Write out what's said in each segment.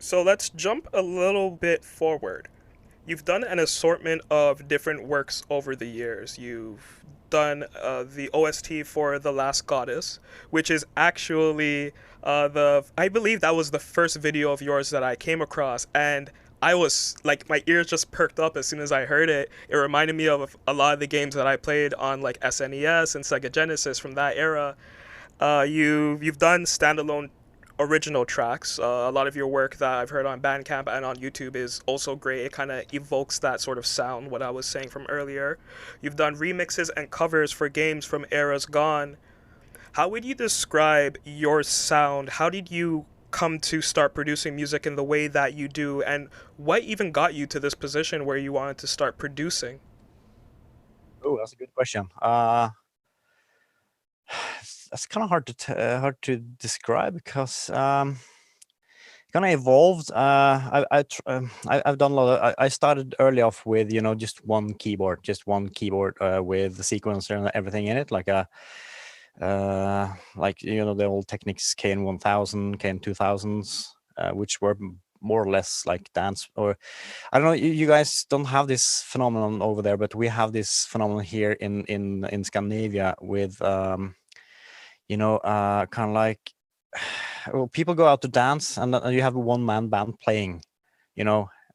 So let's jump a little bit forward. You've done an assortment of different works over the years. You've done the OST for The Last Goddess, which is actually I believe that was the first video of yours that I came across, and I was like, my ears just perked up as soon as I heard it. It reminded me of a lot of the games that I played on like SNES and Sega Genesis from that era. You've done standalone original tracks. A lot of your work that I've heard on Bandcamp and on YouTube is also great. It kind of evokes that sort of sound, what I was saying from earlier. You've done remixes and covers for games from eras gone. How would you describe your sound? How did you come to start producing music in the way that you do? And what even got you to this position where you wanted to start producing? Oh, that's a good question. That's kind of hard to describe because kind of evolved. I've done a lot of. I started early off with just one keyboard, with the sequencer and everything in it, like the old Technics KN1000, KN2000s, which were more or less like dance, or I don't know. You guys don't have this phenomenon over there, but we have this phenomenon here in Scandinavia with kind of like well, people go out to dance and you have a one-man band playing,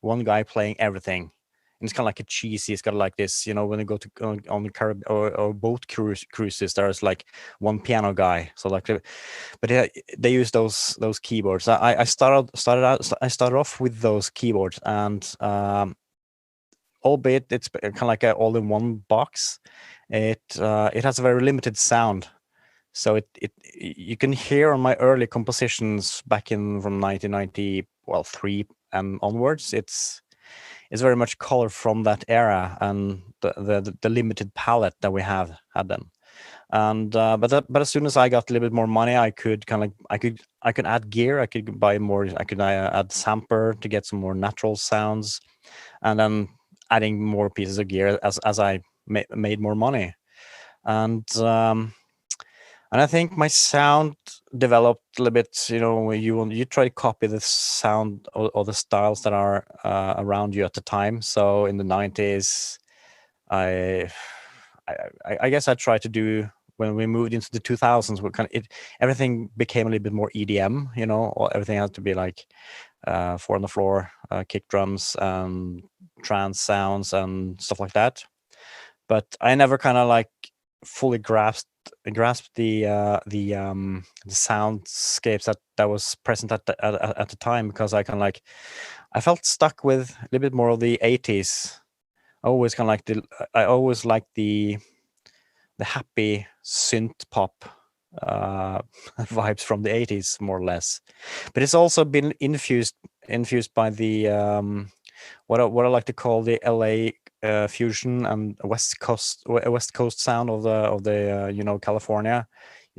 one guy playing everything. And it's kind of like a cheesy. It's got like this, when you go to on the Carib or boat cruises, there's like one piano guy. So like, but yeah, they use those keyboards. I started off with those keyboards, and albeit it's kind of like a all-in-one box. It has a very limited sound. So it you can hear on my early compositions back in from 1990, well, 3 and onwards. It's very much color from that era and the limited palette that we have had then. And but as soon as I got a little bit more money, I could kind of I could add gear. I could buy more. I could add sampler to get some more natural sounds, and then adding more pieces of gear as I made more money. And and I think my sound developed a little bit. When you try to copy the sound or the styles that are around you at the time. So in the 90s, I I guess I tried to do, when we moved into the 2000s, what kind of it everything became a little bit more EDM. Everything had to be like four on the floor, kick drums, trance sounds and stuff like that. But I never kind of like fully grasped the soundscapes that was present at the time, because I kind of like I felt stuck with a little bit more of the 80s. I always liked the happy synth pop vibes from the 80s, more or less. But it's also been infused by the what I like to call the LA fusion and West Coast sound of the California.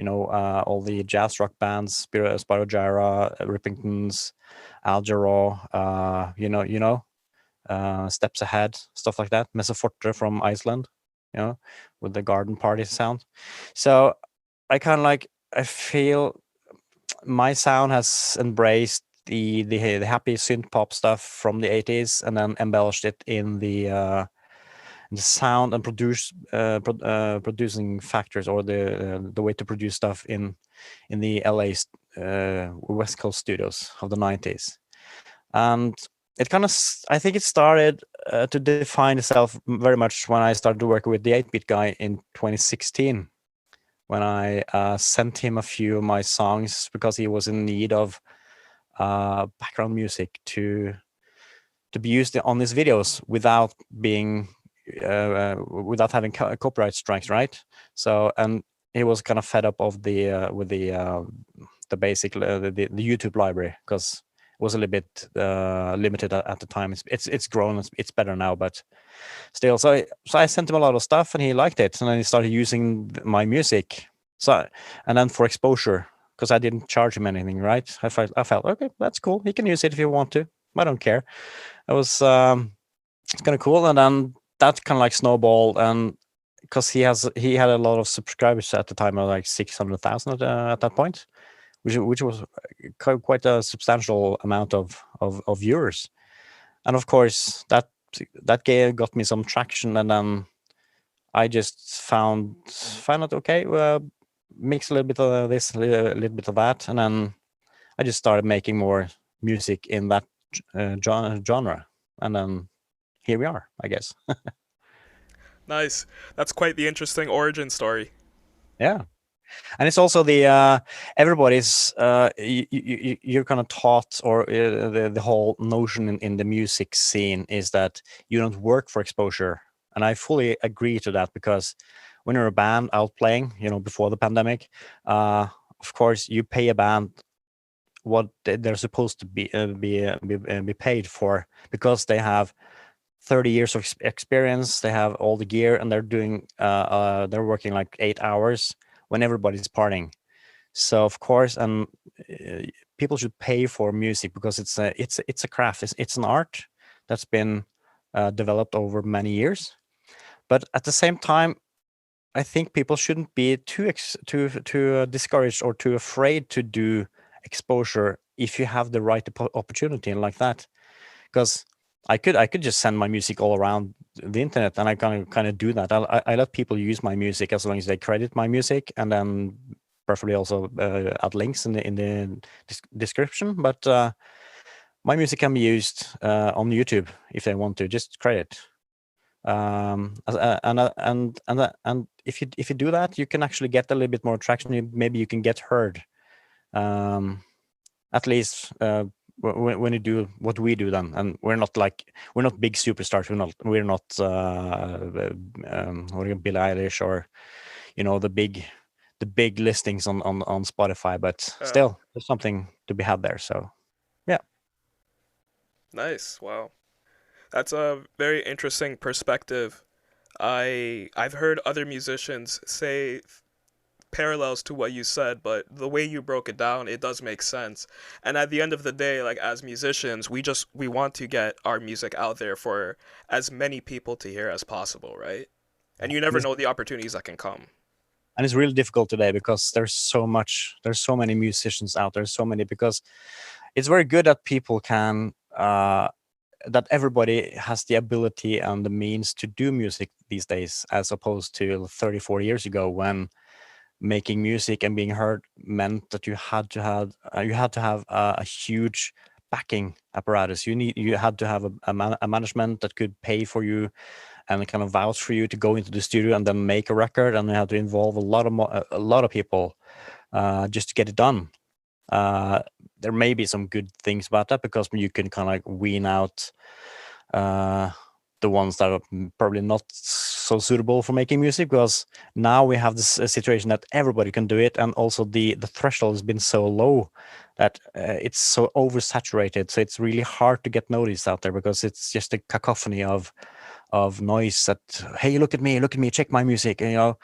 All the jazz rock bands, Spyro Gyra, Rippingtons, Al Jarreau, Steps Ahead, stuff like that. Mesa Forte from Iceland, with the garden party sound. So I feel my sound has embraced the happy synth pop stuff from the 80s, and then embellished it in the sound and producing factors, or the way to produce stuff in the LA West Coast studios of the 90s. And it kind of I think it started to define itself very much when I started to work with the 8-bit guy in 2016, when I sent him a few of my songs because he was in need of background music to be used on his videos without being without having copyright strikes, right? So, and he was kind of fed up of the with the basic the YouTube library, because it was a little bit limited at the time. It's grown, it's better now, but still. So I sent him a lot of stuff, and he liked it, and then he started using my music. So, and then for exposure, because I didn't charge him anything, right? I felt okay, that's cool. He can use it if you want to. I don't care. It was it's kind of cool, and then that kind of like snowballed, and because he had a lot of subscribers at the time, of like 600,000 at that point, which was quite a substantial amount of viewers. And of course, that got me some traction, and then I just found out, okay, mix a little bit of this, a little bit of that, and then I just started making more music in that genre, and then here we are, I guess. Nice. That's quite the interesting origin story. Yeah. And it's also the everybody's you're kind of taught, or the whole notion in the music scene is that you don't work for exposure, and I fully agree to that, because when you're a band out playing, before the pandemic, of course you pay a band what they're supposed to be paid for, because they have 30 years of experience, they have all the gear, and they're working like 8 hours when everybody's partying. So of course, and people should pay for music, because it's a craft, it's an art that's been developed over many years. But at the same time, I think people shouldn't be too discouraged or too afraid to do exposure if you have the right opportunity like that. Because I could just send my music all around the internet, and I kind of do that. I let people use my music as long as they credit my music, and then preferably also add links in the description. But my music can be used on YouTube if they want to. Just credit. And if you do that, you can actually get a little bit more traction. Maybe you can get heard. At least when you do what we do, then, and we're not big superstars. We're not Billie Eilish, or the big listings on Spotify, but still there's something to be had there. So yeah. Nice. Wow. That's a very interesting perspective. I've heard other musicians say parallels to what you said, but the way you broke it down, it does make sense. And at the end of the day, like as musicians, we want to get our music out there for as many people to hear as possible, right? And you never know the opportunities that can come. And it's really difficult today, because there's so many musicians out there, so many, because it's very good that people can that everybody has the ability and the means to do music these days, as opposed to 34 years ago, when making music and being heard meant that you had to have a huge backing apparatus. You had to have a management that could pay for you and kind of vouch for you to go into the studio and then make a record, and you had to involve a lot of people just to get it done. There may be some good things about that, because you can kind of like wean out the ones that are probably not so suitable for making music, because now we have this situation that everybody can do it, and also the threshold has been so low that it's so oversaturated, so it's really hard to get noticed out there, because it's just a cacophony of noise that, hey, look at me, check my music, and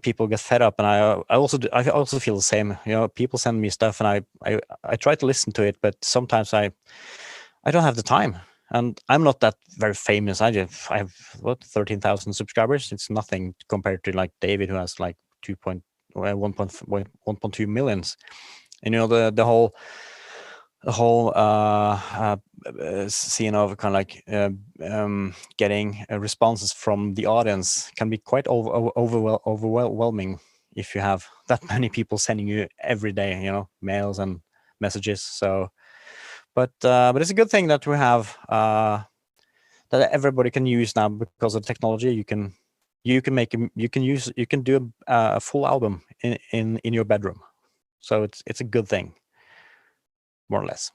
people get fed up. And I also feel the same. People send me stuff, and I try to listen to it, but sometimes I don't have the time. And I'm not that very famous. I have what, 13,000 subscribers. It's nothing compared to like David, who has like 1.2 millions. And the whole scene of kind of like getting responses from the audience can be quite overwhelming if you have that many people sending you every day, mails and messages. So, but it's a good thing that we have that everybody can use now, because of technology. You can do a full album in your bedroom. So it's a good thing, more or less.